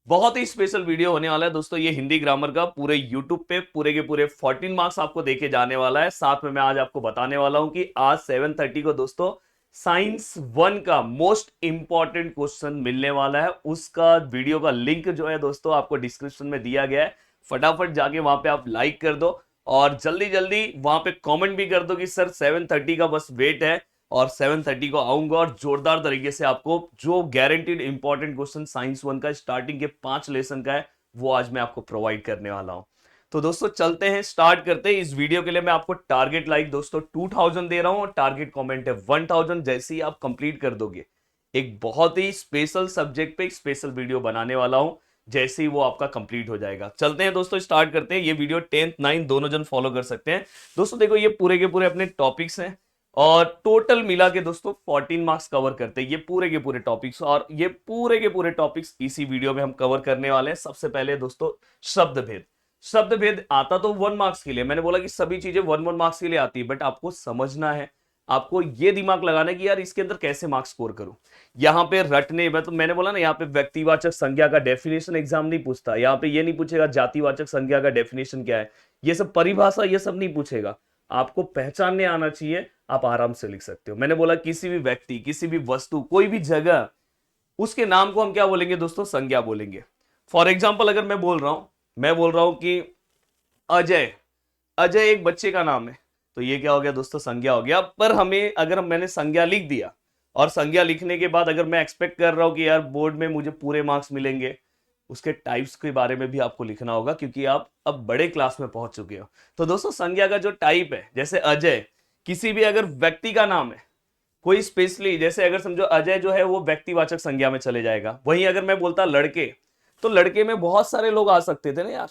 बहुत ही special video होने वाला है दोस्तों। ये हिंदी ग्रामर का पूरे यूट्यूब पे पूरे के पूरे 14 मार्क्स आपको देके जाने वाला है। साथ में मैं आज आपको बताने वाला हूं कि आज 7:30 को दोस्तों साइंस 1 का मोस्ट इंपॉर्टेंट क्वेश्चन मिलने वाला है। उसका वीडियो का लिंक जो है दोस्तों आपको डिस्क्रिप्शन में दिया गया है। फटाफट जाके वहां पे आप लाइक कर दो और जल्दी जल्दी वहां पे कमेंट भी कर दो कि सर 7:30 का बस वेट है और 7:30 को आऊंगा और जोरदार तरीके से आपको जो गारंटीड इंपॉर्टेंट क्वेश्चन साइंस 1 का स्टार्टिंग के 5 लेसन का है वो आज मैं आपको प्रोवाइड करने वाला हूं। तो दोस्तों चलते हैं, स्टार्ट करते हैं। इस वीडियो के लिए मैं आपको टारगेट लाइक दोस्तों 2000 दे रहा हूं और टारगेट कमेंट है 1000। जैसे ही आप कंप्लीट कर दोगे एक बहुत ही स्पेशल सब्जेक्ट पे एक स्पेशल वीडियो बनाने वाला हूं जैसे ही वो आपका कंप्लीट हो जाएगा। चलते हैं दोस्तों, स्टार्ट करते हैं। ये वीडियो 10th 9th दोनों जन फॉलो कर सकते हैं। दोस्तों देखो, ये पूरे के पूरे अपने टॉपिक्स हैं और टोटल मिला के दोस्तों 14 मार्क्स कवर करते हैं ये पूरे के पूरे टॉपिक्स। और ये पूरे के पूरे टॉपिक्स इसी वीडियो में हम कवर करने वाले हैं। सबसे पहले दोस्तों शब्द भेद। शब्द भेद आता तो 1 मार्क्स के लिए, मैंने बोला कि सभी चीजें 1 मार्क्स के लिए आती है, बट आपको समझना है, आपको ये दिमाग लगाना है कि यार इसके अंदर कैसे मार्क्स स्कोर करूं। यहां पे रटने में तो मैंने बोला ना, यहाँ पे व्यक्तिवाचक संज्ञा का डेफिनेशन एग्जाम नहीं पूछता। यहाँ पे ये नहीं पूछेगा जातिवाचक संज्ञा का डेफिनेशन क्या है, ये सब परिभाषा ये सब नहीं पूछेगा। आपको पहचानने आना चाहिए, आप आराम से लिख सकते हो। मैंने बोला किसी भी व्यक्ति, किसी भी वस्तु, कोई भी जगह, उसके नाम को हम क्या बोलेंगे दोस्तों, संज्ञा बोलेंगे। फॉर एग्जाम्पल अगर मैं बोल रहा हूं कि अजय, अजय एक बच्चे का नाम है, तो ये क्या हो गया दोस्तों, संज्ञा हो गया। पर हमें अगर मैंने संज्ञा लिख दिया और संज्ञा लिखने के बाद अगर मैं एक्सपेक्ट कर रहा हूं कि यार बोर्ड में मुझे पूरे मार्क्स मिलेंगे, उसके टाइप्स के बारे में भी आपको लिखना होगा क्योंकि आप अब बड़े क्लास में पहुंच चुके हो। तो दोस्तों संज्ञा का जो टाइप है, जैसे अजय किसी भी अगर व्यक्ति का नाम है, कोई स्पेशली, जैसे अगर समझो अजय जो है वो व्यक्तिवाचक संज्ञा में चले जाएगा। वहीं अगर मैं बोलता लड़के, तो लड़के में बहुत सारे लोग आ सकते थे ना यार।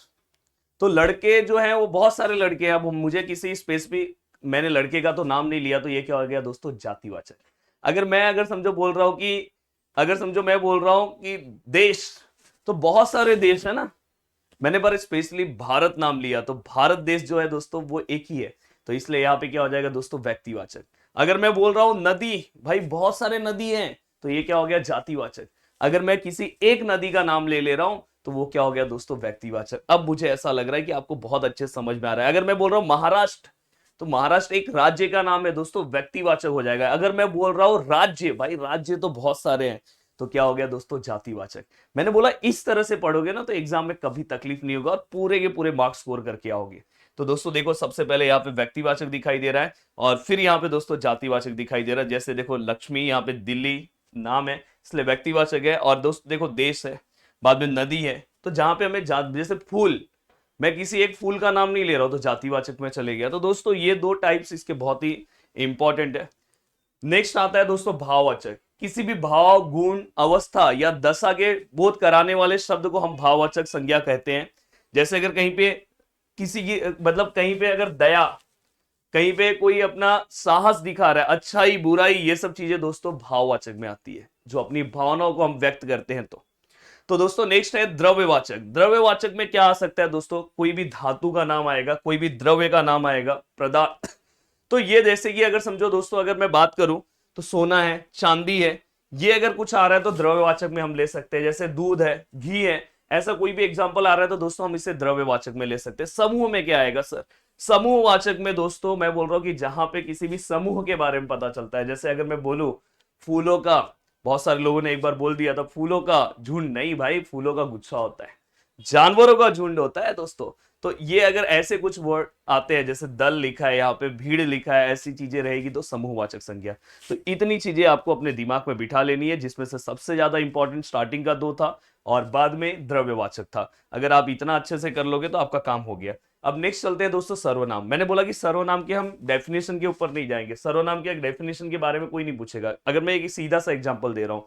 तो लड़के जो है वो बहुत सारे लड़के हैं। अब मुझे किसी स्पेसिफिक, मैंने लड़के का तो नाम नहीं लिया, तो ये क्या हो गया दोस्तों, जातिवाचक। अगर समझो बोल रहा हूं कि, अगर समझो मैं बोल रहा हूं कि देश, तो बहुत सारे देश है ना, मैंने पर स्पेशली भारत नाम लिया, तो भारत देश जो है दोस्तों वो एक ही है, तो इसलिए यहां पे क्या हो जाएगा दोस्तों, व्यक्तिवाचक। अगर मैं बोल रहा हूं नदी, भाई बहुत सारे नदी हैं, तो ये क्या हो गया, जातिवाचक। अगर मैं किसी एक नदी का नाम ले रहा हूं तो वो क्या हो गया दोस्तों, व्यक्तिवाचक। अब मुझे ऐसा लग रहा है कि आपको बहुत अच्छे समझ में आ रहा है। अगर मैं बोल रहा हूं महाराष्ट्र, तो महाराष्ट्र एक राज्य का नाम है दोस्तों, व्यक्तिवाचक हो जाएगा। अगर मैं बोल रहा हूं राज्य, भाई राज्य तो बहुत सारे हैं, तो क्या हो गया दोस्तों, जातिवाचक। मैंने बोला इस तरह से पढ़ोगे ना तो एग्जाम में कभी तकलीफ नहीं होगा और पूरे के पूरे मार्क्स स्कोर करके आओगे। तो दोस्तों देखो, सबसे पहले यहाँ पे व्यक्तिवाचक दिखाई दे रहा है और फिर यहाँ पे दोस्तों जातिवाचक दिखाई दे रहा है। जैसे देखो लक्ष्मी, यहाँ पे दिल्ली नाम है इसलिए व्यक्तिवाचक है। और दोस्तों देखो देश है, बाद में नदी है, तो जहां पे हमें जैसे फूल, मैं किसी एक फूल का नाम नहीं ले रहा हूं तो जातिवाचक में चले गया। तो दोस्तों ये दो टाइप्स इसके बहुत ही इंपॉर्टेंट है। नेक्स्ट आता है दोस्तों भाववाचक। किसी भी भाव, गुण, अवस्था या दशा के बोध कराने वाले शब्द को हम भाववाचक संज्ञा कहते हैं। जैसे अगर कहीं पे किसी की, मतलब कहीं पे अगर दया, कहीं पे कोई अपना साहस दिखा रहा है, अच्छाई बुराई, ये सब चीजें दोस्तों भाववाचक में आती है, जो अपनी भावनाओं को हम व्यक्त करते हैं। तो दोस्तों नेक्स्ट है द्रव्यवाचक। द्रव्यवाचक में क्या आ सकता है दोस्तों, कोई भी धातु का नाम आएगा, कोई भी द्रव्य का नाम आएगा, पदार्थ। तो ये जैसे कि अगर समझो दोस्तों, अगर मैं बात करूं तो सोना है, चांदी है, ये अगर कुछ आ रहा है तो द्रव्यवाचक में हम ले सकते हैं। जैसे दूध है, घी है, ऐसा कोई भी एग्जांपल आ रहा है तो दोस्तों हम इसे द्रव्यवाचक में ले सकते हैं। समूह में क्या आएगा सर, समूहवाचक में दोस्तों मैं बोल रहा हूं कि जहां पे किसी भी समूह के बारे में पता चलता है। जैसे अगर मैं बोलूं फूलों का, बहुत सारे लोगों ने एक बार बोल दिया था फूलों का झुंड, नहीं भाई, फूलों का गुच्छा होता है, जानवरों का झुंड होता है दोस्तों। तो ये अगर ऐसे कुछ वर्ड आते हैं, जैसे दल लिखा है, यहाँ पे भीड़ लिखा है, ऐसी चीजें रहेगी तो समूहवाचक संज्ञा। तो इतनी चीजें आपको अपने दिमाग में बिठा लेनी है, जिसमें से सबसे ज्यादा इंपॉर्टेंट स्टार्टिंग का 2 था और बाद में द्रव्यवाचक था। अगर आप इतना अच्छे से कर लोगे तो आपका काम हो गया। अब नेक्स्ट चलते हैं दोस्तों सर्वनाम। मैंने बोला कि सर्वनाम के हम डेफिनेशन के ऊपर नहीं जाएंगे, सर्वनाम के डेफिनेशन के बारे में कोई नहीं पूछेगा। अगर मैं एक सीधा सा एग्जांपल दे रहा हूं,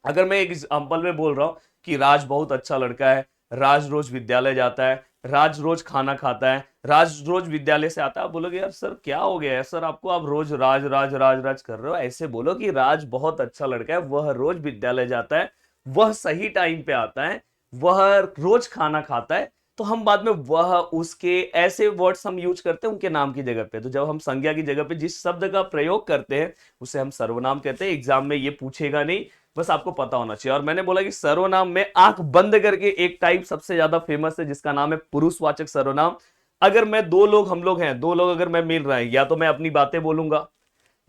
अगर मैं एक एग्जांपल में बोल रहा हूं कि राज बहुत अच्छा लड़का है, राज रोज विद्यालय जाता है, राज रोज खाना खाता है, राज रोज विद्यालय से आता है, आप बोलोगे यार सर क्या हो गया है सर आपको, आप रोज राज राज राज राज कर रहे हो। ऐसे बोलो कि राज बहुत अच्छा लड़का है, वह रोज विद्यालय जाता है, वह सही टाइम पे आता है, वह रोज खाना खाता है। तो हम बाद में वह, उसके, ऐसे वर्ड्स हम यूज करते हैं उनके नाम की जगह पे। तो जब हम संज्ञा की जगह पे जिस शब्द का प्रयोग करते हैं उसे हम सर्वनाम कहते हैं। एग्जाम में ये पूछेगा नहीं बस आपको पता होना चाहिए। और मैंने बोला कि सर्वनाम में आंख बंद करके एक टाइप सबसे ज्यादा फेमस है जिसका नाम है पुरुषवाचक सर्वनाम। अगर मैं दो लोग, हम लोग हैं दो लोग, अगर मैं मिल रहे हैं, या तो मैं अपनी बातें बोलूंगा,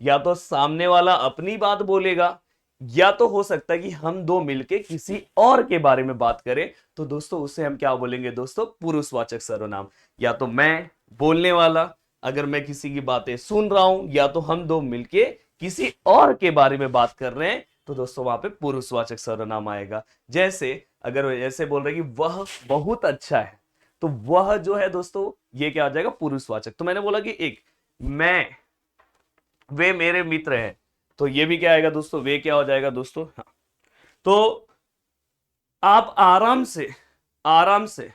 या तो सामने वाला अपनी बात बोलेगा, या तो हो सकता है कि हम दो मिलके किसी और के बारे में बात करें, तो दोस्तों उसे हम क्या बोलेंगे दोस्तों? पुरुषवाचक सर्वनाम। या तो मैं बोलने वाला, अगर मैं किसी की बातें सुन रहा हूं, या तो हम दो मिलके किसी और के बारे में बात कर रहे हैं, तो दोस्तों वहां पे पुरुषवाचक सर्वनाम आएगा। जैसे अगर ऐसे बोल रहे कि वह बहुत अच्छा है, तो वह जो है दोस्तों ये क्या आ जाएगा? पुरुषवाचक। तो मैंने बोला कि एक मैं, वे मेरे मित्र हैं, तो ये भी क्या आएगा दोस्तों? वे क्या हो जाएगा दोस्तों? हाँ। तो आप आराम से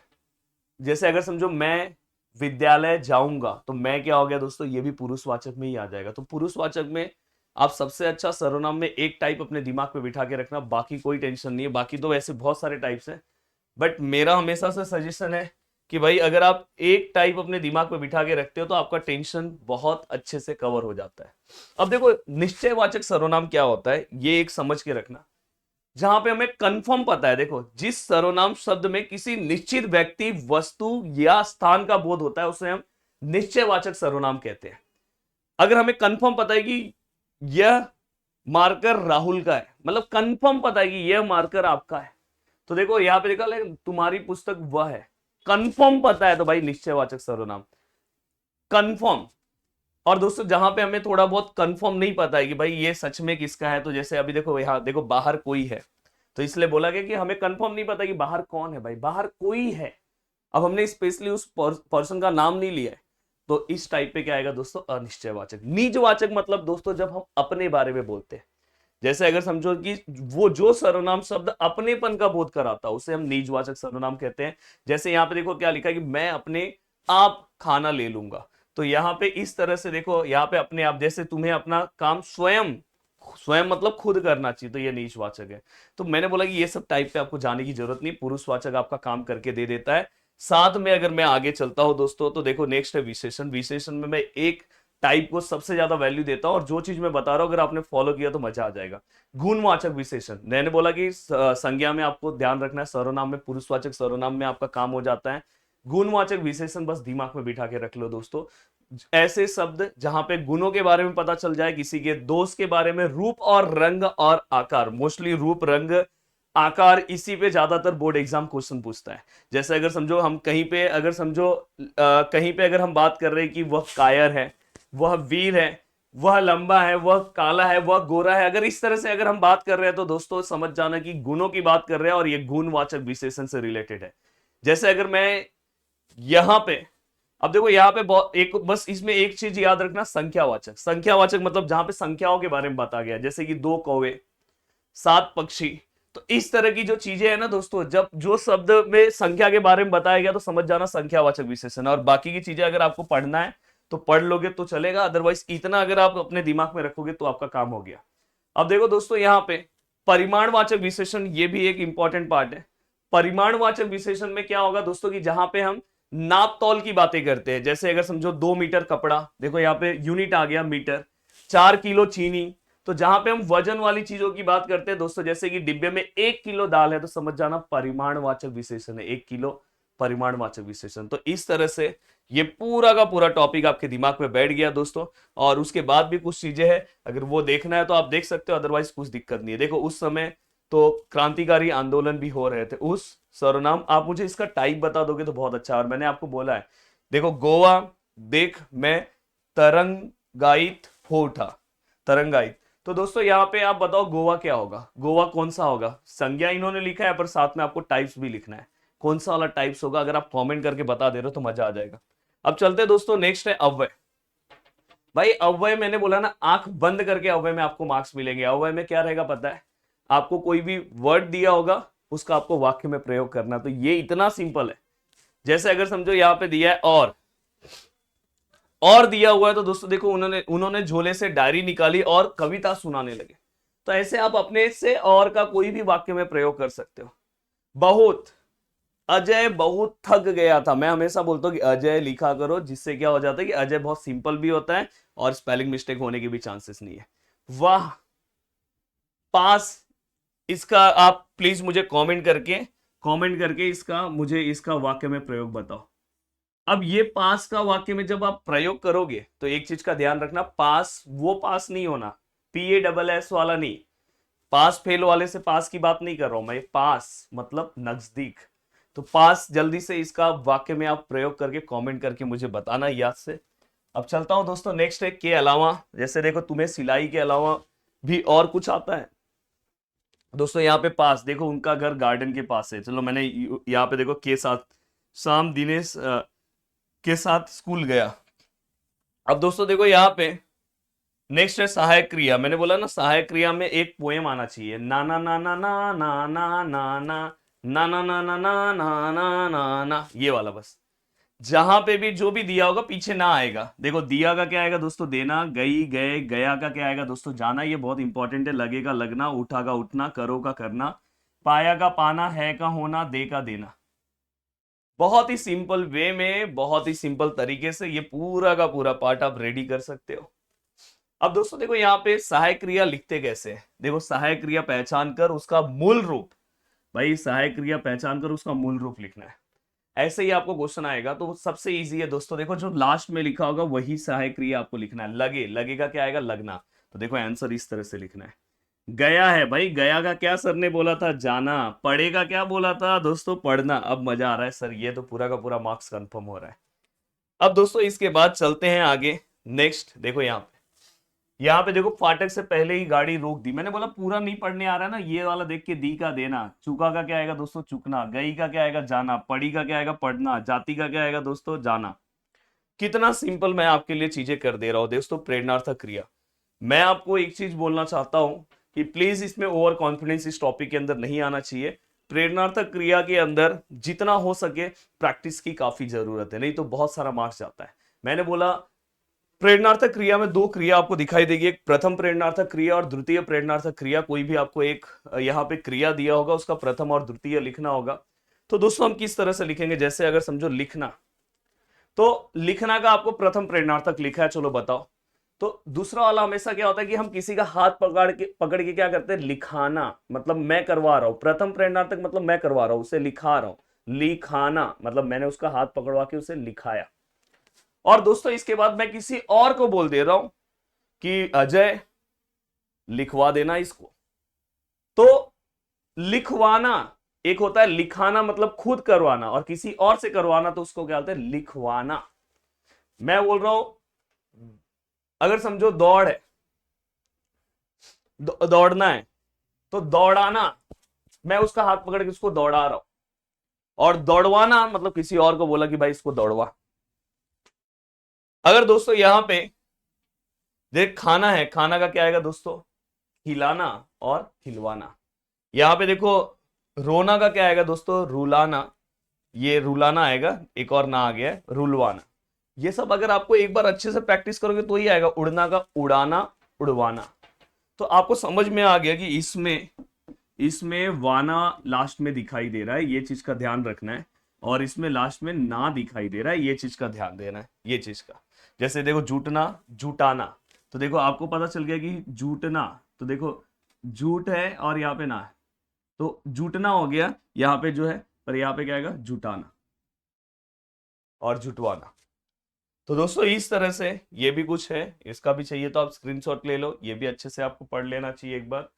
जैसे अगर समझो मैं विद्यालय जाऊंगा, तो मैं क्या हो गया दोस्तों? ये भी पुरुषवाचक में ही आ जाएगा। तो पुरुषवाचक में आप सबसे अच्छा सर्वनाम में एक टाइप अपने दिमाग में बिठा के रखना, बाकी कोई टेंशन नहीं है। बाकी तो वैसे बहुत सारे टाइप्स हैं, बट मेरा हमेशा से सजेशन है कि भाई अगर आप एक टाइप अपने दिमाग में बिठा के रखते हो तो आपका टेंशन बहुत अच्छे से कवर हो जाता है। अब देखो निश्चयवाचक सर्वनाम क्या होता है, ये एक समझ के रखना, जहां पे हमें कंफर्म पता है। देखो जिस सर्वनाम शब्द में किसी निश्चित व्यक्ति, वस्तु या स्थान का बोध होता है उसे हम निश्चयवाचक सर्वनाम कहते हैं। अगर हमें कंफर्म पता है कि यह मार्कर राहुल का है, मतलब कंफर्म पता है कि यह मार्कर आपका है, तो देखो यहां पे देखा तुम्हारी पुस्तक वह है, कंफर्म पता है, तो भाई निश्चयवाचक सर्वनाम कंफर्म। और दोस्तों जहां पे हमें थोड़ा बहुत कंफर्म नहीं पता है कि भाई ये सच में किसका है, तो जैसे अभी देखो यहाँ देखो बाहर कोई है, तो इसलिए बोला गया कि हमें कंफर्म नहीं पता कि बाहर कौन है, भाई बाहर कोई है। अब हमने स्पेशली उस पर्सन का नाम नहीं लिया है, तो इस टाइप पे क्या आएगा दोस्तों? अनिश्चयवाचक। निजवाचक मतलब दोस्तों जब हम अपने बारे में बोलते हैं, जैसे अगर समझो कि वो जो सर्वनाम शब्द अपनेपन का बोध कराता है उसे हम निजवाचक सर्वनाम कहते हैं। जैसे यहां पे देखो क्या लिखा है कि मैं अपने आप खाना ले लूंगा, तो यहां पे इस तरह से देखो, यहां पे अपने आप, जैसे तुम्हें अपना काम स्वयं, स्वयं मतलब खुद करना चाहिए, तो ये निजवाचक है। तो मैंने बोला कि ये सब टाइप पे आपको जाने की जरूरत नहीं, पुरुषवाचक आपका काम करके दे देता है। साथ में अगर मैं आगे चलता हूं दोस्तों, तो देखो नेक्स्ट है विशेषण। विशेषण में मैं एक टाइप को सबसे ज्यादा वैल्यू देता हूं, और जो चीज मैं बता रहा हूं अगर आपने फॉलो किया तो मजा आ जाएगा। गुणवाचक विशेषण, मैंने बोला कि संज्ञा में आपको ध्यान रखना है, सर्वनाम में, पुरुषवाचक सर्वनाम में आपका काम हो जाता है। गुणवाचक विशेषण बस दिमाग में बिठा के रख लो दोस्तों, ऐसे शब्द जहां पे गुणों के बारे में पता चल जाए, किसी के दोष के बारे में, रूप और रंग और आकार, मोस्टली रूप, रंग, आकार, इसी पे ज्यादातर बोर्ड एग्जाम क्वेश्चन पूछता है। जैसे अगर समझो हम कहीं पे अगर समझो कहीं पे अगर हम बात कर रहे हैं कि वह कायर है, वह वीर है, वह लंबा है, वह काला है, वह गोरा है, अगर इस तरह से अगर हम बात कर रहे हैं तो दोस्तों समझ जाना कि गुणों की बात कर रहे हैं और ये गुणवाचक विशेषण से रिलेटेड है। जैसे अगर मैं यहां पे, अब देखो यहां पे एक बस इसमें एक चीज याद रखना, संख्यावाचक। संख्यावाचक मतलब जहां पे संख्याओं के बारे में बताया गया, जैसे कि 2 कौवे, 7 पक्षी, तो इस तरह की जो चीजें है ना दोस्तों, जब जो शब्द में संख्या के बारे में बताया गया तो समझ जाना संख्यावाचक विशेषण। और बाकी की चीजें अगर आपको पढ़ना है तो पढ़ लोगे तो चलेगा, अदरवाइज इतना अगर आप अपने दिमाग में रखोगे तो आपका काम हो गया। अब देखो दोस्तों यहाँ पे परिमाणवाचक विशेषण, ये भी एक इंपॉर्टेंट पार्ट है। परिमाणवाचक विशेषण में क्या होगा दोस्तों कि जहां पे हम नाप तौल की बातें करते हैं, जैसे अगर समझो 2 मीटर कपड़ा, देखो यहाँ पे यूनिट आ गया मीटर, 4 किलो चीनी, तो जहां पे हम वजन वाली चीजों की बात करते हैं दोस्तों, जैसे कि डिब्बे में 1 किलो दाल है, तो समझ जाना परिमाणवाचक विशेषण है, 1 किलो परिमाणवाचक विशेषण। तो इस तरह से ये पूरा का पूरा टॉपिक आपके दिमाग में बैठ गया दोस्तों। और उसके बाद भी कुछ चीजें हैं, अगर वो देखना है तो आप देख सकते हो, अदरवाइज कुछ दिक्कत नहीं है। देखो उस समय तो क्रांतिकारी आंदोलन भी हो रहे थे, उस सर्वनाम आप मुझे इसका टाइप बता दोगे तो बहुत अच्छा। और मैंने आपको बोला है, देखो गोवा देख मैं तरंगायित हो उठा, तरंगायित। तो दोस्तों यहाँ पे आप बताओ गोवा क्या होगा, गोवा कौन सा होगा? संज्ञा इन्होंने लिखा है, पर साथ में आपको टाइप्स भी लिखना है, कौन सा वाला टाइप्स होगा। अगर आप कमेंट करके बता दे रहे हो तो मजा आ जाएगा। अब चलते दोस्तों, नेक्स्ट है अव्यय। भाई अव्यय मैंने बोला ना, आंख बंद करके अव्यय में आपको मार्क्स मिलेंगे। अव्यय में क्या रहेगा पता है? आपको कोई भी वर्ड दिया होगा उसका आपको वाक्य में प्रयोग करना, तो ये इतना सिंपल है। जैसे अगर समझो यहाँ पे दिया है और दिया हुआ है, तो दोस्तों देखो उन्होंने उन्होंने झोले से डायरी निकाली और कविता सुनाने लगे, तो ऐसे आप अपने से और का कोई भी वाक्य में प्रयोग कर सकते हो। बहुत, अजय बहुत थक गया था। मैं हमेशा बोलता हूं कि अजय लिखा करो, जिससे क्या हो जाता है कि अजय बहुत सिंपल भी होता है और स्पेलिंग मिस्टेक होने के भी चांसेस नहीं है। वाह, पास इसका आप प्लीज मुझे कमेंट करके इसका मुझे इसका वाक्य में प्रयोग बताओ। अब ये पास का वाक्य में जब आप प्रयोग करोगे तो एक चीज का ध्यान रखना, पास वो पास नहीं होना, PASS वाला नहीं। पास फेल वाले से पास की बात नहीं कर रहा हूं मैं, पास मतलब नजदीक। तो पास जल्दी से इसका वाक्य में आप प्रयोग करके कमेंट करके मुझे बताना याद से। अब चलता हूं दोस्तों नेक्स्ट है, के अलावा जैसे देखो तुम्हें सिलाई के अलावा भी और कुछ आता है दोस्तों। यहाँ पे पास देखो, उनका घर गार्डन के पास है, चलो मैंने यहाँ पे देखो के साथ शाम दिनेश के साथ स्कूल गया। अब दोस्तों देखो यहाँ पे नेक्स्ट है सहायक क्रिया। मैंने बोला ना सहायक क्रिया में एक पोएम आना चाहिए, ना ना ना ना ना ना ना ना ना ना ना ना ना ना ना ना ना ना, ये वाला बस। जहां पे भी जो भी दिया होगा पीछे ना आएगा। देखो दिया का क्या आएगा दोस्तों, देना, गई गए, गया का क्या आएगा दोस्तों, जाना। ये बहुत इंपॉर्टेंट है। लगेगा लगना, उठा का उठना, करो का करना, पाया का पाना, है का होना, दे का देना। बहुत ही सिंपल वे में, बहुत ही सिंपल तरीके से ये पूरा का पूरा पार्ट आप रेडी कर सकते हो। अब दोस्तों देखो यहाँ पे सहायक क्रिया लिखते कैसे हैं। देखो सहायक क्रिया पहचान कर उसका मूल रूप, भाई सहायक क्रिया पहचान कर उसका मूल रूप लिखना है। ऐसे ही आपको क्वेश्चन आएगा तो सबसे इजी है दोस्तों, देखो जो लास्ट में लिखा होगा वही सहायक क्रिया आपको लिखना है। लगे, लगेगा क्या आएगा, लगना। तो देखो आंसर इस तरह से लिखना है। गया है भाई, गया का क्या सर ने बोला था, जाना। पढ़ेगा क्या बोला था दोस्तों, पढ़ना। अब मजा आ रहा है सर, ये तो पूरा का पूरा मार्क्स कंफर्म हो रहा है। अब दोस्तों इसके बाद चलते हैं आगे। नेक्स्ट देखो यहाँ पे देखो फाटक से पहले ही गाड़ी रोक दी। मैंने बोला पूरा नहीं पढ़ने आ रहा है ना, ये वाला देख के दी का देना। चुका का क्या आएगा दोस्तों, चुकना। गई का क्या आएगा, जाना। पढ़ी का क्या आएगा, पढ़ना। जाति का क्या आएगा दोस्तों, जाना। कितना सिंपल मैं आपके लिए चीजें कर दे रहा हूं दोस्तों। प्रेरणार्थक क्रिया, मैं आपको एक चीज बोलना चाहता हूं कि प्लीज इसमें ओवर कॉन्फिडेंस इस टॉपिक के अंदर नहीं आना चाहिए। प्रेरणार्थक क्रिया के अंदर जितना हो सके प्रैक्टिस की काफी जरूरत है, नहीं तो बहुत सारा मार्क्स जाता है। मैंने बोला प्रेरणार्थक क्रिया में दो क्रिया आपको दिखाई देगी, एक प्रथम प्रेरणार्थक क्रिया और द्वितीय प्रेरणार्थक क्रिया। कोई भी आपको एक यहाँ पे क्रिया दिया होगा, उसका प्रथम और द्वितीय लिखना होगा। तो दोस्तों हम किस तरह से लिखेंगे, जैसे अगर समझो लिखना, तो लिखना का आपको प्रथम प्रेरणार्थक लिखा है, चलो बताओ। तो दूसरा वाला हमेशा क्या होता है कि हम किसी का हाथ पकड़ के क्या करते हैं, लिखाना, मतलब मैं करवा रहा हूं। प्रथम प्रेरणार्थक मतलब मैं करवा रहा हूं, उसे लिखा रहा हूं। लिखाना मतलब मैंने उसका हाथ पकड़वा के उसे लिखाया। और दोस्तों इसके बाद मैं किसी और को बोल दे रहा हूं कि अजय लिखवा देना इसको। तो लिखवाना एक होता है, लिखाना मतलब खुद करवाना, और किसी और से करवाना तो उसको क्या बोलते हैं, लिखवाना। मैं बोल रहा हूं अगर समझो दौड़ है, दौड़ना है, तो दौड़ाना मैं उसका हाथ पकड़ के उसको दौड़ा रहा हूं, और दौड़वाना मतलब किसी और को बोला कि भाई इसको दौड़वा। अगर दोस्तों यहां पे देख खाना है, खाना का क्या आएगा दोस्तों, खिलाना और खिलवाना। यहां पे देखो रोना का क्या आएगा दोस्तों, रुलाना। ये रुलाना आएगा, एक और ना आ गया है, रुलवाना। ये सब अगर आपको एक बार अच्छे से प्रैक्टिस करोगे तो ही आएगा। उड़ना का उड़ाना, उड़वाना। तो आपको समझ में आ गया कि इसमें इसमें वाना लास्ट में दिखाई दे रहा है, ये चीज का ध्यान रखना है। और इसमें लास्ट में ना दिखाई दे रहा है, ये चीज का ध्यान देना है, ये चीज का। जैसे देखो जूटना, जुटाना, तो देखो आपको पता चल गया कि जूटना, तो देखो जूट है और यहाँ पे ना है, तो जूटना हो गया यहाँ पे जो है, पर यहाँ पे क्या आएगा, जुटाना और जुटवाना। तो दोस्तों इस तरह से ये भी कुछ है, इसका भी चाहिए तो आप स्क्रीनशॉट ले लो, ये भी अच्छे से आपको पढ़ लेना चाहिए एक बार।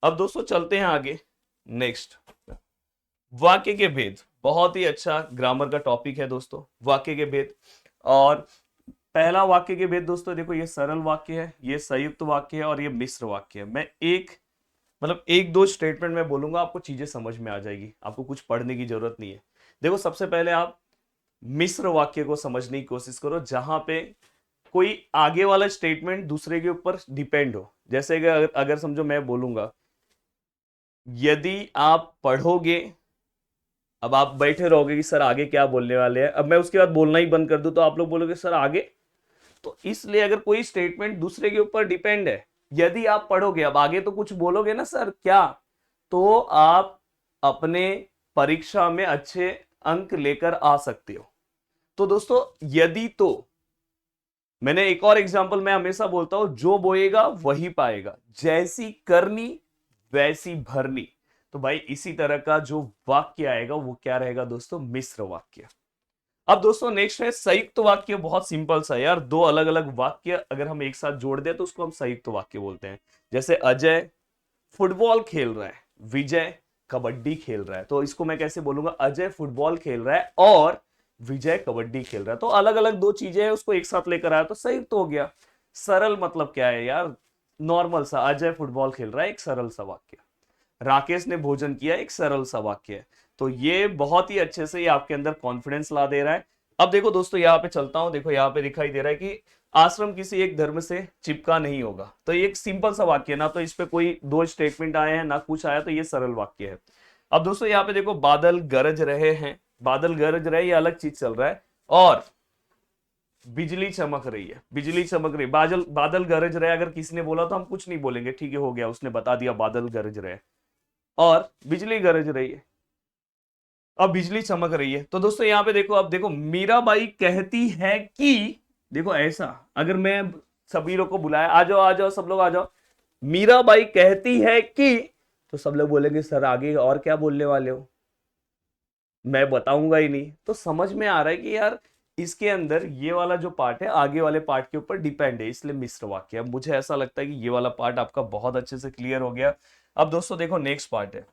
अब दोस्तों चलते हैं आगे। नेक्स्ट वाक्य के भेद, बहुत ही अच्छा ग्रामर का टॉपिक है दोस्तों, वाक्य के भेद। और पहला वाक्य के भेद दोस्तों देखो, ये सरल वाक्य है, ये संयुक्त वाक्य है, और ये मिश्र वाक्य है। मैं एक दो स्टेटमेंट में बोलूंगा, आपको चीजें समझ में आ जाएगी, आपको कुछ पढ़ने की जरूरत नहीं है। देखो सबसे पहले आप मिश्र वाक्य को समझने की कोशिश करो, जहां पे कोई आगे वाला स्टेटमेंट दूसरे के ऊपर डिपेंड हो। जैसे अगर समझो मैं बोलूंगा यदि आप पढ़ोगे, अब आप बैठे रहोगे कि सर आगे क्या बोलने वाले हैं, अब मैं उसके बाद बोलना ही बंद कर दूं तो आप लोग बोलोगे सर आगे। तो इसलिए अगर कोई स्टेटमेंट दूसरे के ऊपर डिपेंड है, यदि आप पढ़ोगे, अब आगे तो कुछ बोलोगे ना सर क्या, तो आप अपने परीक्षा में अच्छे अंक लेकर आ सकते हो। तो दोस्तों यदि तो मैंने एक और एग्जांपल मैं हमेशा बोलता हूं, जो बोएगा वही पाएगा, जैसी करनी वैसी भरनी। तो भाई इसी तरह का जो वाक्य आएगा वो क्या रहेगा दोस्तों, मिश्र वाक्य। अब दोस्तों नेक्स्ट है संयुक्त वाक्य। बहुत सिंपल सा यार, दो अलग अलग वाक्य अगर हम एक साथ जोड़ दें तो उसको हम संयुक्त वाक्य बोलते हैं। जैसे अजय फुटबॉल खेल रहा है, विजय कबड्डी खेल रहा है। तो इसको मैं कैसे बोलूंगा, अजय फुटबॉल खेल रहा है और विजय कबड्डी खेल रहा है। तो अलग अलग दो चीजें हैं, उसको एक साथ लेकर आया तो संयुक्त हो गया। सरल मतलब क्या है यार, नॉर्मल सा, अजय फुटबॉल खेल रहा है, एक सरल सा वाक्य। राकेश ने भोजन किया, एक सरल सा वाक्य है। तो ये बहुत ही अच्छे से ये आपके अंदर कॉन्फिडेंस ला दे रहा है। अब देखो दोस्तों यहाँ पे चलता हूं, देखो यहाँ पे दिखाई दे रहा है कि आश्रम किसी एक धर्म से चिपका नहीं होगा। तो ये एक सिंपल सा वाक्य है ना, तो इस पे कोई दो स्टेटमेंट आए हैं ना कुछ आया, तो ये सरल वाक्य है। अब दोस्तों यहाँ पे देखो बादल गरज रहे हैं, बादल गरज रहे ये अलग चीज चल रहा है, और बिजली चमक रही है, बिजली चमक रही, बादल बादल गरज रहे अगर किसी ने बोला तो हम कुछ नहीं बोलेंगे, ठीक है हो गया, उसने बता दिया बादल गरज रहे और बिजली गरज रही है, अब बिजली चमक रही है। तो दोस्तों यहाँ पे देखो, अब देखो मीराबाई कहती है कि, देखो ऐसा अगर मैं सभी लोग को बुलाया, आ जाओ आ जाओ सब लोग आ जाओ, मीराबाई कहती है कि, तो सब लोग बोलेंगे सर आगे और क्या बोलने वाले हो, मैं बताऊंगा ही नहीं। तो समझ में आ रहा है कि यार इसके अंदर ये वाला जो पार्ट है आगे वाले पार्ट के ऊपर डिपेंड है, इसलिए मिश्र वाक्य। अब मुझे ऐसा लगता है कि ये वाला पार्ट आपका बहुत अच्छे से क्लियर हो गया। अब दोस्तों देखो नेक्स्ट पार्ट है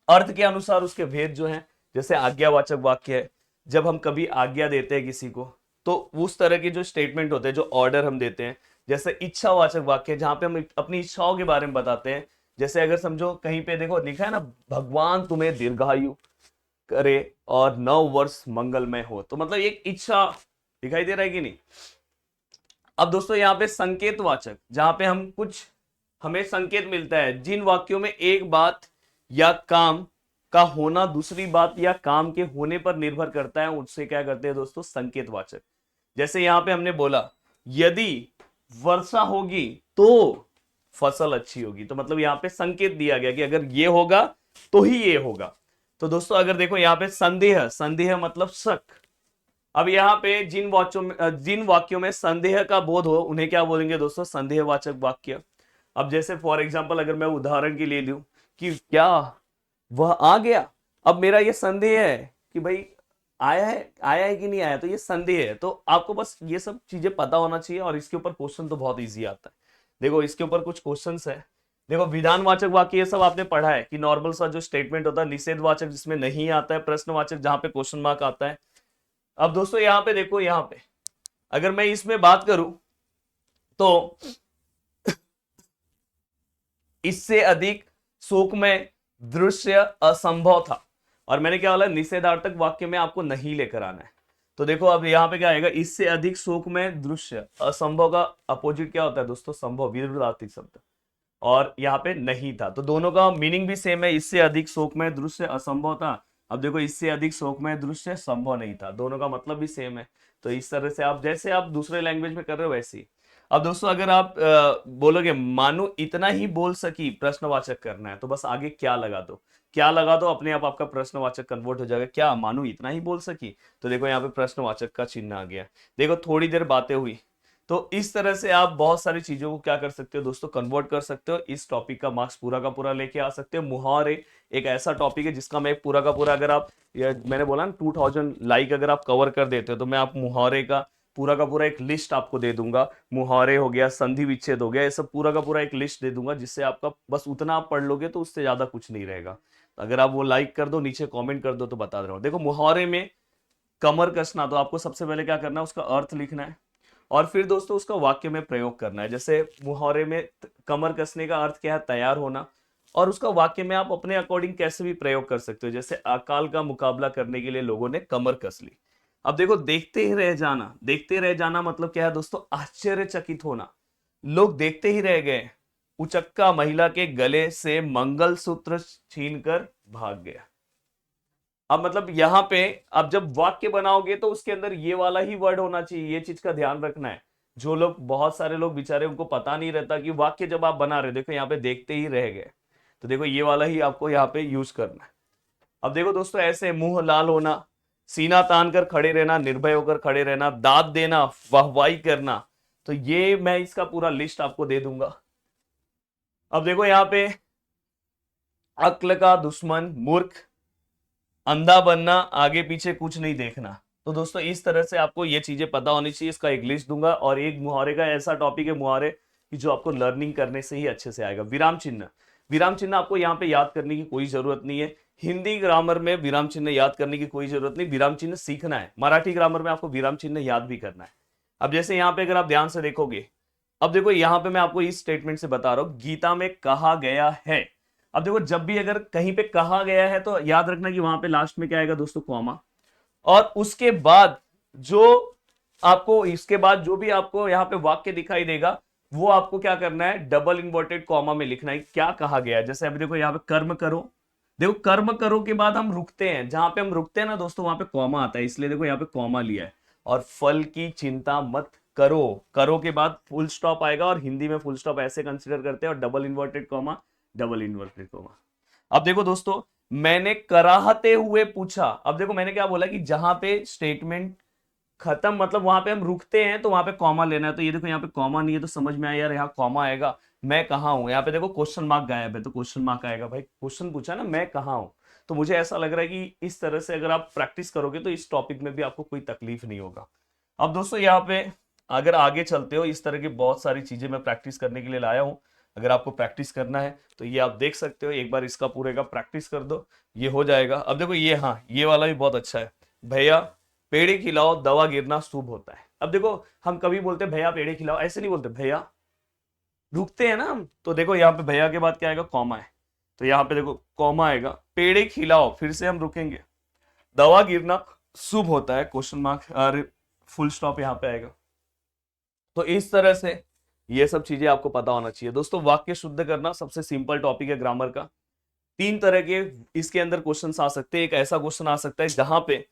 अर्थ के अनुसार उसके भेद जो है। जैसे आज्ञावाचक वाक्य है, जब हम कभी आज्ञा देते हैं किसी को तो उस तरह के जो स्टेटमेंट होते हैं, जो ऑर्डर हम देते हैं। जैसे इच्छावाचक वाक्य, जहां पे हम अपनी इच्छाओं के बारे में बताते हैं। जैसे अगर समझो कहीं पे देखो लिखा है ना, भगवान तुम्हें दीर्घायु करे और 9 वर्ष मंगलमय हो, तो मतलब एक इच्छा दिखाई दे रहा है कि नहीं। अब दोस्तों यहाँ पे संकेतवाचक, जहां पे हम कुछ हमें संकेत मिलता है, जिन वाक्यों में एक बात या काम का होना दूसरी बात या काम के होने पर निर्भर करता है, उससे क्या करते हैं दोस्तों, संकेतवाचक। जैसे यहां पे हमने बोला यदि वर्षा होगी तो फसल अच्छी होगी, तो मतलब यहां पे संकेत दिया गया कि अगर ये होगा तो ही ये होगा। तो दोस्तों अगर देखो यहाँ पे संदेह, संदेह मतलब शक। अब यहाँ पे जिन वाक्यों में संदेह का बोध हो उन्हें क्या बोलेंगे दोस्तों, संदेहवाचक वाक्य। अब जैसे फॉर एग्जांपल अगर मैं उदाहरण के लिए लूं कि क्या वह आ गया, अब मेरा ये संदेह है कि भाई आया है कि नहीं आया, तो ये संदेह है। तो आपको बस ये सब चीजें पता होना चाहिए, और इसके ऊपर क्वेश्चन तो बहुत इजी आता है। देखो इसके ऊपर कुछ क्वेश्चंस है। देखो विधानवाचक वाक्य ये सब आपने पढ़ा है कि नॉर्मल सा जो स्टेटमेंट होता है, निषेधवाचक जिसमें नहीं आता है, प्रश्नवाचक जहां पे क्वेश्चन मार्क आता है। अब दोस्तों यहाँ पे देखो, यहाँ पे अगर मैं इसमें बात करूं तो इससे अधिक सुखमय दृश्य असंभव था, और मैंने क्या बोला, निषेधार्थक वाक्य में आपको नहीं लेकर आना है। तो देखो अब यहाँ पे क्या आएगा, इससे अधिक सुखमय दृश्य, असंभव का अपोजिट क्या होता है दोस्तों, संभव, विरुद्धार्थी शब्द, और यहाँ पे नहीं था। तो दोनों का मीनिंग भी सेम है, इससे अधिक शोकमय दृश्य असंभव था। अब देखो इससे अधिक शोकमय दृश्य संभव नहीं था, दोनों का मतलब भी सेम है। तो इस तरह से आप जैसे आप दूसरे लैंग्वेज में कर रहे हो वैसे ही। अब दोस्तों अगर आप बोलोगे मानो इतना ही बोल सकी, प्रश्नवाचक करना है, तो बस आगे क्या लगा दो, क्या लगा दो, अपने आप आपका प्रश्नवाचक कन्वर्ट हो जाएगा। क्या मानो इतना ही बोल सकी, तो देखो यहाँ पे प्रश्नवाचक का चिन्ह आ गया। देखो थोड़ी देर बातें हुई। तो इस तरह से आप बहुत सारी चीजों को क्या कर सकते हो दोस्तों, कन्वर्ट कर सकते हो। इस टॉपिक का मार्क्स पूरा का पूरा लेके आ सकते हो। मुहावरे एक ऐसा टॉपिक है जिसका मैं पूरा का पूरा, अगर आप मैंने बोला ना 2000 लाइक अगर आप कवर कर देते हो तो मैं आप मुहावरे का पूरा एक लिस्ट आपको दे दूंगा। मुहावरे हो गया, संधि विच्छेद हो गया, ये सब पूरा का पूरा एक लिस्ट दे दूंगा, जिससे आपका बस उतना आप पढ़ लोगे तो उससे ज्यादा कुछ नहीं रहेगा। अगर आप वो लाइक कर दो, नीचे कॉमेंट कर दो, तो बता दे रहा हूँ। देखो मुहावरे में कमर कसना, तो आपको सबसे पहले क्या करना है, उसका अर्थ लिखना है, और फिर दोस्तों उसका वाक्य में प्रयोग करना है। जैसे मुहावरे में कमर कसने का अर्थ क्या है, तैयार होना, और उसका वाक्य में आप अपने अकॉर्डिंग कैसे भी प्रयोग कर सकते हो। जैसे अकाल का मुकाबला करने के लिए लोगों ने कमर कस ली। अब देखो देखते ही रह जाना, देखते रह जाना मतलब क्या है दोस्तों, आश्चर्यचकित होना। लोग देखते ही रह गए, उचक्का महिला के गले से मंगलसूत्र छीनकर भाग गया। अब मतलब यहाँ पे अब जब वाक्य बनाओगे तो उसके अंदर ये वाला ही वर्ड होना चाहिए, ये चीज का ध्यान रखना है। जो लोग, बहुत सारे लोग बेचारे उनको पता नहीं रहता कि वाक्य जब आप बना रहे हो, देखो यहाँ पे देखते ही रह गए, तो देखो ये वाला ही आपको यहाँ पे यूज करना है। अब देखो दोस्तों ऐसे मुंह लाल होना, सीना तान कर खड़े रहना, निर्भय होकर खड़े रहना, दाद देना, वाहवाही करना, तो ये मैं इसका पूरा लिस्ट आपको दे दूंगा। अब देखो यहाँ पे अक्ल का दुश्मन मूर्ख, अंधा बनना, आगे पीछे कुछ नहीं देखना। तो दोस्तों इस तरह से आपको ये चीजें पता होनी चाहिए। इसका एक लिस्ट दूंगा और एक मुहावरे का ऐसा टॉपिक है मुहावरे कि जो आपको लर्निंग करने से ही अच्छे से आएगा। विराम चिन्ह, विराम चिन्ह आपको यहाँ पे याद करने की कोई जरूरत नहीं है। हिंदी ग्रामर में विराम चिन्ह याद करने की कोई जरूरत नहीं, विराम चिन्ह सीखना है। मराठी ग्रामर में आपको विराम चिन्ह याद भी करना है। अब जैसे यहाँ पे अगर आप ध्यान से देखोगे, अब देखो यहाँ पे मैं आपको इस स्टेटमेंट से बता रहा हूं, गीता में कहा गया है। अब देखो जब भी अगर कहीं पे कहा गया है तो याद रखना कि वहां पे लास्ट में क्या आएगा दोस्तों, कॉमा। और उसके बाद जो आपको, इसके बाद जो भी आपको यहाँ पे वाक्य दिखाई देगा वो आपको क्या करना है, डबल इन्वर्टेड कॉमा में लिखना है क्या कहा गया है। जैसे अभी देखो यहाँ पे कर्म करो, देखो कर्म करो के बाद हम रुकते हैं, जहां पे हम रुकते हैं ना दोस्तों वहां पे कॉमा आता है, इसलिए देखो यहाँ पे कॉमा लिया है। और फल की चिंता मत करो, करो के बाद फुल स्टॉप आएगा, और हिंदी में फुल स्टॉप ऐसे कंसीडर करते हैं, और double inverted comma, double inverted comma. अब देखो दोस्तों, मैंने कराहते हुए पूछा। अब देखो मैंने क्या बोला कि जहां पे स्टेटमेंट खत्म, मतलब वहां पे हम रुकते हैं तो वहां पे कॉमा लेना है। तो ये देखो यहाँ पे कॉमा नहीं है, तो समझ में आया यार यहाँ कॉमा आएगा। मैं कहाँ हूं, यहाँ पे देखो क्वेश्चन मार्क गायब है, तो क्वेश्चन मार्क आएगा। भाई क्वेश्चन पूछा ना, मैं कहाँ हूं। तो मुझे ऐसा लग रहा है कि इस तरह से अगर आप प्रैक्टिस करोगे तो इस टॉपिक में भी आपको कोई तकलीफ नहीं होगा। अब दोस्तों यहाँ पे अगर आगे चलते हो, इस तरह की बहुत सारी चीजें मैं प्रैक्टिस करने के लिए लाया हूं। अगर आपको प्रैक्टिस करना है तो ये आप देख सकते हो, एक बार इसका पूरे का प्रैक्टिस कर दो, ये हो जाएगा। अब देखो ये, हाँ ये वाला भी बहुत अच्छा है, भैया पेड़े खिलाओ दवा गिरना शुभ होता है। अब देखो हम कभी बोलते हैं भैया पेड़े खिलाओ, ऐसे नहीं बोलते, भैया रुकते हैं ना हम। तो देखो यहाँ पे भैया के बाद क्या आएगा, कॉमा है, तो यहाँ पे देखो कॉमा आएगा, पेड़े खिलाओ, फिर से हम रुकेंगे, दवा गिरना शुभ होता है, क्वेश्चन मार्क और फुल स्टॉप यहाँ पे आएगा। तो इस तरह से ये सब चीजें आपको पता होना चाहिए दोस्तों। वाक्य शुद्ध करना सबसे सिंपल टॉपिक है ग्रामर का। तीन तरह के इसके अंदर क्वेश्चन आ सकते हैं। एक ऐसा क्वेश्चन आ सकता है जहां पे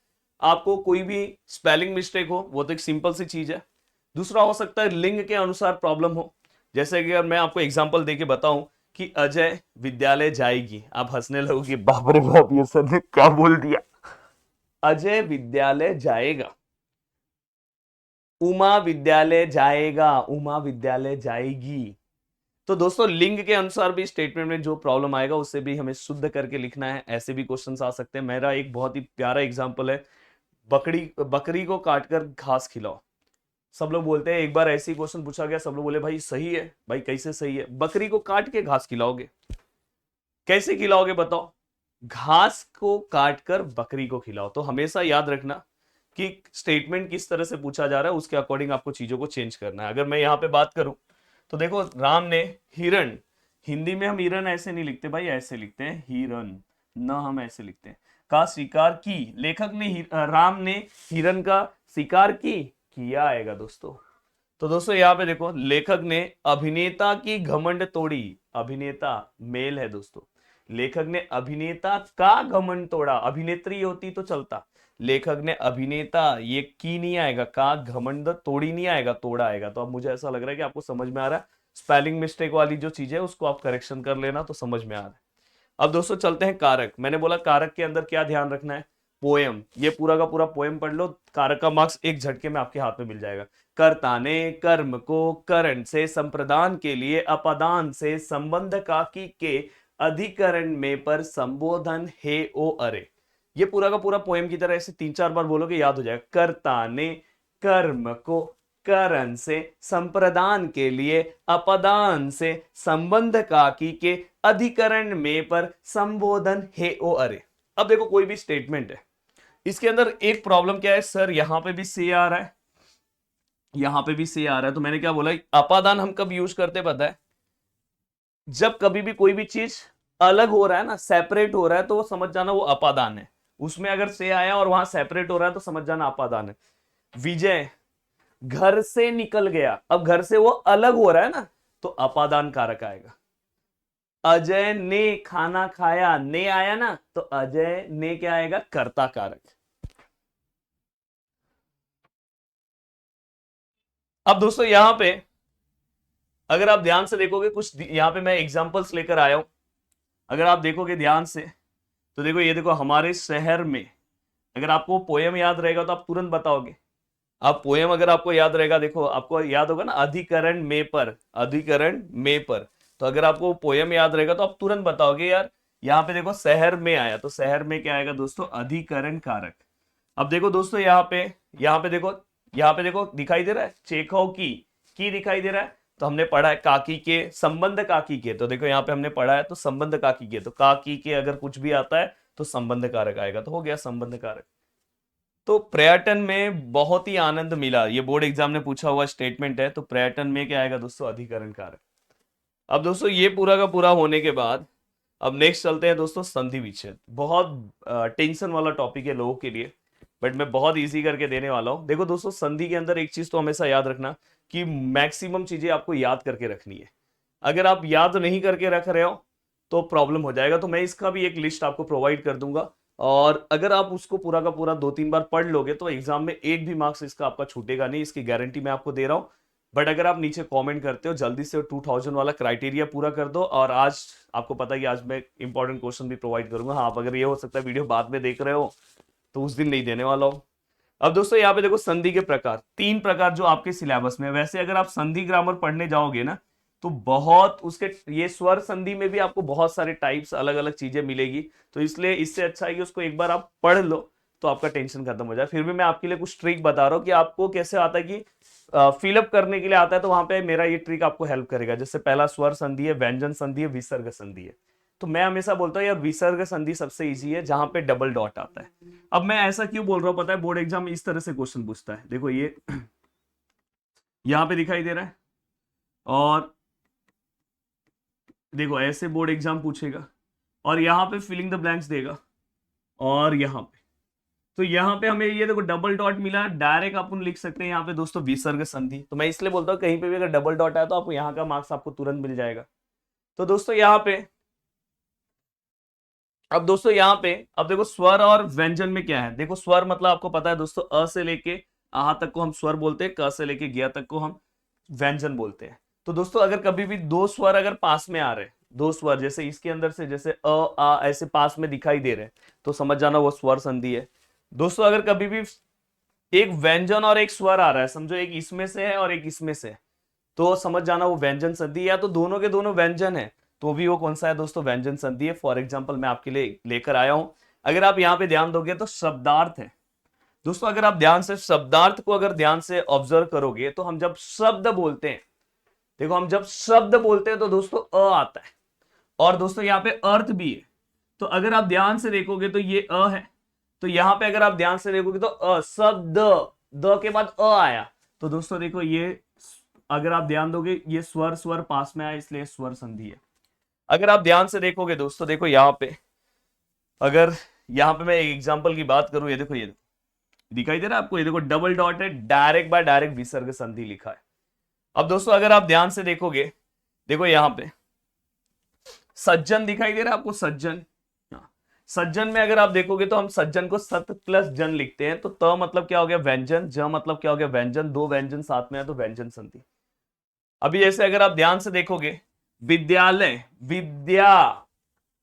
आपको कोई भी स्पेलिंग मिस्टेक हो, वो तो एक सिंपल सी चीज है। दूसरा हो सकता है लिंग के अनुसार प्रॉब्लम हो, जैसे कि अगर मैं आपको एग्जांपल देके बताऊं कि अजय विद्यालय जाएगी, आप हंसने लगोगे बाप रे बाप ये सर ने क्या बोल दिया। अजय विद्यालय जाएगा, उमा विद्यालय जाएगा, उमा विद्यालय जाएगी। तो दोस्तों लिंग के अनुसार भी स्टेटमेंट में जो प्रॉब्लम आएगा उससे भी हमें शुद्ध करके लिखना है। ऐसे भी क्वेश्चंस आ सकते हैं। मेरा एक बहुत ही प्यारा एग्जांपल है, बकरी बकरी को काटकर घास खिलाओ। सब लोग बोलते हैं, एक बार ऐसे ही क्वेश्चन पूछा गया, सब लोग बोले भाई सही है। भाई कैसे सही है, बकरी को काट के घास खिलाओगे, कैसे खिलाओगे बताओ, घास को काटकर बकरी को खिलाओ। तो हमेशा याद रखना कि स्टेटमेंट किस तरह से पूछा जा रहा है, उसके अकॉर्डिंग आपको चीजों को चेंज करना है। अगर मैं यहाँ पे बात करूं तो देखो राम ने हिरण, हिंदी में हम हिरण ऐसे नहीं लिखते भाई, ऐसे लिखते हैं हिरण, न हम ऐसे लिखते हैं, का शिकार की। लेखक ने राम ने हिरण का शिकार की, किया आएगा दोस्तों। तो दोस्तों यहाँ पे देखो लेखक ने अभिनेता की घमंड तोड़ी, अभिनेता मेल है दोस्तों, लेखक ने अभिनेता का घमंड तोड़ा, अभिनेत्री होती तो चलता, लेखक ने अभिनेता, ये की नहीं आएगा, का घमंड तोड़ी नहीं आएगा, तोड़ा आएगा। तो अब मुझे ऐसा लग रहा है कि आपको समझ में आ रहा है, स्पेलिंग मिस्टेक वाली जो चीज है उसको आप करेक्शन कर लेना तो समझ में आ रहा है। अब दोस्तों चलते हैं कारक। मैंने बोला कारक के अंदर क्या ध्यान रखना है, पोएम, ये पूरा का पूरा पोएम पढ़ लो, कारक का मार्क्स एक झटके में आपके हाथ में मिल जाएगा। कर्ता ने कर्म को करण से संप्रदान के लिए अपादान से संबंध काकी के अधिकरण में पर संबोधन हे ओ अरे। ये पूरा का पूरा पोएम की तरह ऐसे तीन चार बार बोलोगे याद हो जाएगा। कर्ता ने कर्म को करण से संप्रदान के लिए अपदान से संबंध काकी के अधिकरण में पर संबोधन हे ओ अरे। अब देखो कोई भी स्टेटमेंट है, इसके अंदर एक प्रॉब्लम क्या है, सर यहां पे भी से आ रहा है, यहां पे भी से आ रहा है। तो मैंने क्या बोला, अपादान हम कब यूज करते पता है, जब कभी भी कोई भी चीज अलग हो रहा है ना, सेपरेट हो रहा है, तो वो समझ जाना वो अपादान है। उसमें अगर से आया और वहां सेपरेट हो रहा है तो समझ जाना अपादान है। विजय घर से निकल गया, अब घर से वो अलग हो रहा है ना, तो अपादान कारक आएगा। अजय ने खाना खाया, ने आया ना, तो अजय ने क्या आएगा, कर्ता कारक। अब दोस्तों यहां पे अगर आप ध्यान से देखोगे, कुछ यहां पे मैं एग्जांपल्स लेकर आया हूं, अगर आप देखोगे ध्यान से तो देखो ये देखो, हमारे शहर में, अगर आपको पोयम याद रहेगा तो आप तुरंत बताओगे। आप पोयम अगर आपको याद रहेगा, देखो आपको याद होगा ना, अधिकरण में पर, अधिकरण में पर। तो अगर आपको पोयम याद रहेगा तो आप तुरंत बताओगे यार यहाँ पे देखो शहर में आया, तो शहर में क्या आएगा दोस्तों, अधिकरण कारक। अब देखो दोस्तों यहाँ पे देखो दिखाई दे रहा है चेखव की दिखाई दे रहा है। तो हमने पढ़ा है काकी के संबंध काकी के, तो देखो यहाँ पे हमने पढ़ा है तो संबंध काकी के, तो काकी के अगर कुछ भी आता है तो संबंध कारक आएगा, तो हो गया संबंध कारक। तो पर्यटन में बहुत ही आनंद मिला, ये बोर्ड एग्जाम ने पूछा हुआ स्टेटमेंट है। तो पर्यटन में क्या आएगा दोस्तों, अधिकरण कारक। अब दोस्तों ये पूरा का पूरा होने के बाद अब नेक्स्ट चलते हैं दोस्तों संधि विच्छेद। बहुत टेंशन वाला टॉपिक है लोगों के लिए, बट मैं बहुत इजी करके देने वाला हूं। देखो दोस्तों संधि के अंदर एक चीज तो हमेशा याद रखना कि मैक्सिमम चीजें आपको याद करके रखनी है। अगर आप याद नहीं करके रख रहे हो तो प्रॉब्लम हो जाएगा। तो मैं इसका भी एक लिस्ट आपको प्रोवाइड कर दूंगा, और अगर आप उसको पूरा का पूरा 2-3 बार पढ़ लोगे तो एग्जाम में एक भी मार्क्स इसका आपका छूटेगा नहीं, इसकी गारंटी मैं आपको दे रहा हूं। बट अगर आप नीचे कमेंट करते हो जल्दी से 2000 वाला क्राइटेरिया पूरा कर दो। और आज आपको पता है कि आज मैं इंपॉर्टेंट क्वेश्चन भी प्रोवाइड करूंगा। हाँ, आप अगर ये हो सकता है वीडियो बाद में देख रहे हो तो उस दिन नहीं देने वाला हूं। अब दोस्तों यहाँ पे देखो संधि के प्रकार, 3 प्रकार जो आपके सिलेबस में है। वैसे अगर आप संधि ग्रामर पढ़ने जाओगे ना तो बहुत उसके ये स्वर संधि में भी आपको बहुत सारे टाइप्स अलग अलग चीजें मिलेगी। तो इसलिए इससे अच्छा है कि उसको एक बार आप पढ़ लो तो आपका टेंशन खत्म हो जाए। फिर भी मैं आपके लिए कुछ ट्रिक बता रहा हूँ कि आपको कैसे आता है कि फिलअप करने के लिए आता है, तो वहां पे मेरा ये ट्रिक आपको हेल्प करेगा। जैसे पहला स्वर संधि है, व्यंजन संधि है, विसर्ग संधि है। तो मैं हमेशा बोलता हूँ यार विसर्ग संधि सबसे इजी है जहां पे डबल डॉट आता है। अब मैं ऐसा क्यों बोल रहा हूँ पता है, बोर्ड एग्जाम में इस तरह से क्वेश्चन पूछता है। देखो ये यहां पे दिखाई दे रहा है, और देखो ऐसे बोर्ड एग्जाम पूछेगा, और यहां पे फिलिंग द ब्लैंक्स देगा, और यहां पे तो यहां पे हमें ये देखो डबल डॉट मिला, डायरेक्ट अपन लिख सकते हैं यहाँ पे दोस्तों विसर्ग संधि। तो मैं इसलिए बोलता हूँ कहीं पे भी अगर डबल डॉट आया तो आपको यहाँ का मार्क्स आपको तुरंत मिल जाएगा। तो दोस्तों यहाँ पे अब देखो स्वर और व्यंजन में क्या है। देखो स्वर मतलब आपको पता है दोस्तों, अ से लेके आ तक को हम स्वर बोलते हैं, क से लेके ग तक को हम व्यंजन बोलते हैं। तो दोस्तों अगर कभी भी दो स्वर अगर पास में आ रहे, दो स्वर जैसे इसके अंदर से जैसे अ आ ऐसे पास में दिखाई दे रहे, तो समझ जाना वो स्वर संधि है। दोस्तों अगर कभी भी एक व्यंजन और एक स्वर आ रहा है, समझो एक इसमें से है और एक इसमें से है, तो समझ जाना वो व्यंजन संधि। या तो दोनों के दोनों व्यंजन है तो भी वो कौन सा है दोस्तों, व्यंजन संधि है। फॉर एग्जाम्पल मैं आपके लिए लेकर आया हूं, अगर आप यहाँ पे ध्यान दोगे तो शब्दार्थ है दोस्तों। अगर आप ध्यान से शब्दार्थ को अगर ध्यान से ऑब्जर्व करोगे तो हम जब शब्द बोलते हैं, देखो हम जब शब्द बोलते हैं तो दोस्तों अ आता है, और दोस्तों यहाँ पे अर्थ भी है। तो अगर आप ध्यान से देखोगे तो ये अ है, तो यहां पे अगर आप ध्यान से देखोगे तो अ शब्द, द के बाद अ आया। तो दोस्तों देखो ये अगर आप ध्यान दोगे ये स्वर स्वर पास में आया इसलिए स्वर संधि है। अगर आप ध्यान से देखोगे दोस्तों, देखो यहां पे अगर यहां पे मैं एक एग्जांपल की बात करूं, ये देखो दिखाई दे रहा है आपको, ये देखो डबल डॉट है, डायरेक्ट बाय डायरेक्ट विसर्ग संधि लिखा है। अब दोस्तों अगर आप ध्यान से देखोगे, देखो यहां पे सज्जन दिखाई दे रहा है आपको, सज्जन। हाँ, सज्जन में अगर आप देखोगे तो हम सज्जन को सत प्लस जन लिखते हैं। तो त मतलब क्या हो गया व्यंजन, ज मतलब क्या हो गया व्यंजन, दो व्यंजन साथ में है तो व्यंजन संधि। अभी जैसे अगर आप ध्यान से देखोगे विद्यालय, विद्या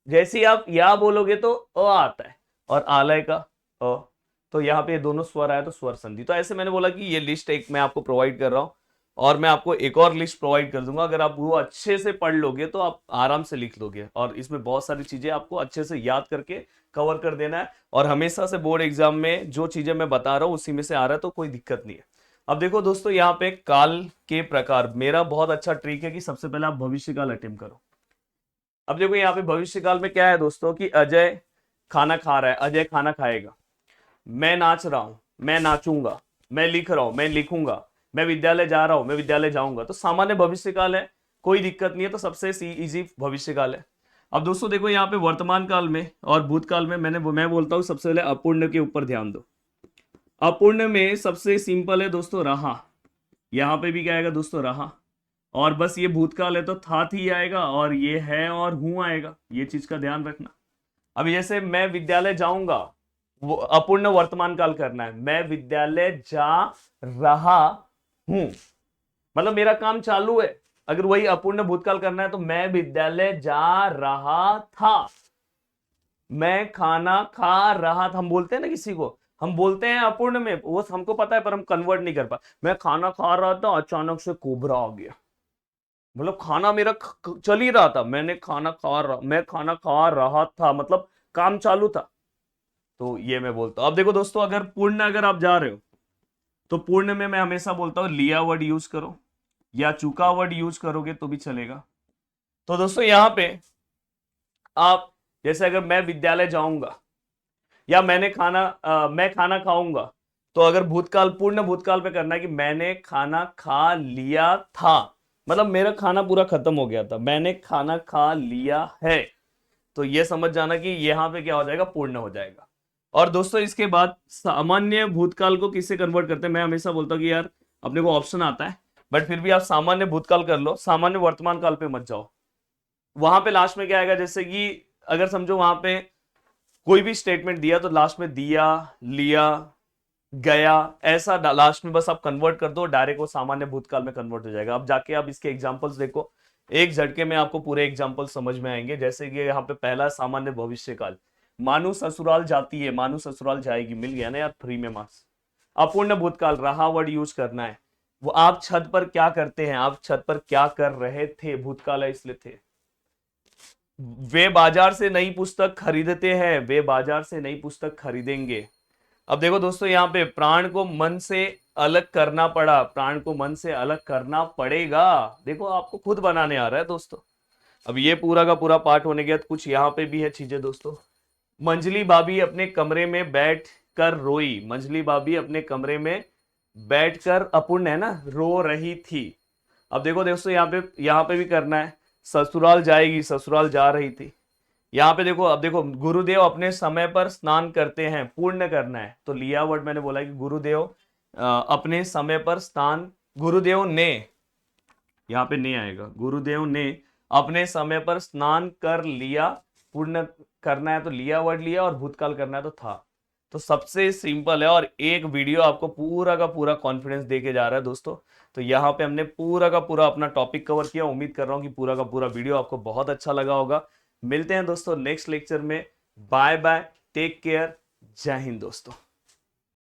जैसे ही आप या बोलोगे तो अ आता है, और आलय का अ, तो यहाँ पे दोनों स्वर आया तो स्वर संधि। तो ऐसे मैंने बोला कि ये लिस्ट एक मैं आपको प्रोवाइड कर रहा हूं, और मैं आपको एक और लिस्ट प्रोवाइड कर दूंगा। अगर आप वो अच्छे से पढ़ लोगे तो आप आराम से लिख लोगे, और इसमें बहुत सारी चीजें आपको अच्छे से याद करके कवर कर देना है। और हमेशा से बोर्ड एग्जाम में जो चीजें मैं बता रहा हूँ उसी में से आ रहा है, तो कोई दिक्कत नहीं है। अब देखो दोस्तों यहाँ पे काल के प्रकार, मेरा बहुत अच्छा ट्रिक है कि सबसे पहले आप भविष्य काल अटेम्प्ट करो। अब देखो यहाँ पे भविष्य काल में क्या है दोस्तों कि अजय खाना खा रहा है, अजय खाना खाएगा। मैं नाच रहा हूं, मैं नाचूंगा। मैं लिख रहा हूं, मैं लिखूंगा। मैं विद्यालय जा रहा हूं, मैं विद्यालय जाऊंगा। तो सामान्य भविष्य काल है, कोई दिक्कत नहीं है, तो सबसे इजी भविष्य काल है। अब दोस्तों देखो यहाँ पे वर्तमान काल में और भूतकाल में मैं बोलता हूं सबसे पहले अपूर्ण के ऊपर ध्यान दो। अपूर्ण में सबसे सिंपल है दोस्तों रहा, यहां पे भी क्या आएगा दोस्तों रहा, और बस ये भूतकाल है तो था थी आएगा, और ये है और हूं आएगा, ये चीज का ध्यान रखना। अभी जैसे मैं विद्यालय जाऊंगा, वो अपूर्ण वर्तमान काल करना है, मैं विद्यालय जा रहा हूं, मतलब मेरा काम चालू है। अगर वही अपूर्ण भूतकाल करना है तो मैं विद्यालय जा रहा था, मैं खाना खा रहा था। हम बोलते हैं ना किसी को, हम बोलते हैं अपूर्ण में, वो हमको पता है पर हम कन्वर्ट नहीं कर पा। मैं खाना खा रहा था, अचानक से कोबरा आ गया, मतलब खाना मेरा चल ही रहा था, मैं खाना खा रहा था, मतलब काम चालू था। तो ये मैं बोलता हूं। अब देखो दोस्तों, अगर पूर्ण अगर आप जा रहे हो तो पूर्ण में मैं हमेशा बोलता हूं लिया वर्ड यूज करो, या चूका वर्ड यूज करोगे तो भी चलेगा। तो दोस्तों यहां पे आप, जैसे अगर मैं विद्यालय जाऊंगा, या मैं खाना खाऊंगा, तो अगर भूतकाल, पूर्ण भूतकाल पे करना है कि मैंने खाना खा लिया था, मतलब मेरा खाना पूरा खत्म हो गया था, मैंने खाना खा लिया है। तो ये समझ जाना कि यहां पे क्या हो जाएगा, पूर्ण हो जाएगा। और दोस्तों इसके बाद सामान्य भूतकाल को किससे कन्वर्ट करते हैं, मैं हमेशा बोलता हूँ कि यार अपने को ऑप्शन आता है, बट फिर भी आप सामान्य भूतकाल कर लो, सामान्य वर्तमान काल पे मत जाओ। वहां पे लास्ट में क्या आएगा, जैसे कि अगर समझो वहां पे कोई भी स्टेटमेंट दिया तो लास्ट में दिया, लिया, गया, ऐसा लास्ट में बस आप कन्वर्ट कर दो, डायरेक्ट वो सामान्य भूतकाल में कन्वर्ट हो जाएगा। अब जाके आप इसके एग्जांपल्स देखो, एक झटके में आपको पूरे एग्जांपल समझ में आएंगे। जैसे कि यहाँ पे पहला सामान्य भविष्य काल, मानू ससुराल जाती है, मानू ससुराल जाएगी, मिल गया ना यार फ्री में मार्क्स। अपूर्ण भूतकाल, रहा वर्ड यूज करना है, वो आप छत पर क्या करते हैं, आप छत पर क्या कर रहे थे, भूतकाल है इसलिए थे। वे बाजार से नई पुस्तक खरीदते हैं, वे बाजार से नई पुस्तक खरीदेंगे। अब देखो दोस्तों, यहाँ पे प्राण को मन से अलग करना पड़ा, प्राण को मन से अलग करना पड़ेगा। देखो आपको खुद बनाने आ रहा है दोस्तों। अब ये पूरा का पूरा पार्ट होने के बाद कुछ यहाँ पे भी है चीजें दोस्तों। मंजली भाभी अपने कमरे में बैठ कर रोई, मंजली भाभी अपने कमरे में बैठकर, अपूर्ण है ना, रो रही थी। अब देखो दोस्तों, यहाँ पे भी करना है, ससुराल जाएगी, ससुराल जा रही थी। यहाँ पे देखो, अब देखो गुरुदेव अपने समय पर स्नान करते हैं, पूर्ण करना है, तो लिया वर्ड मैंने बोला कि गुरुदेव अपने समय पर स्नान, गुरुदेव ने, यहाँ पे ने आएगा, गुरुदेव ने अपने समय पर स्नान कर लिया। पूर्ण करना है तो लिया वर्ड लिया, और भूतकाल करना है तो था। तो सबसे सिंपल है, और एक वीडियो आपको पूरा का पूरा कॉन्फिडेंस देके जा रहा है दोस्तों। तो यहाँ पे हमने पूरा का पूरा अपना टॉपिक कवर किया। उम्मीद कर रहा हूँ कि पूरा का पूरा वीडियो आपको बहुत अच्छा लगा होगा। मिलते हैं दोस्तों नेक्स्ट लेक्चर में। बाय बाय, टेक केयर, जय हिंद दोस्तों।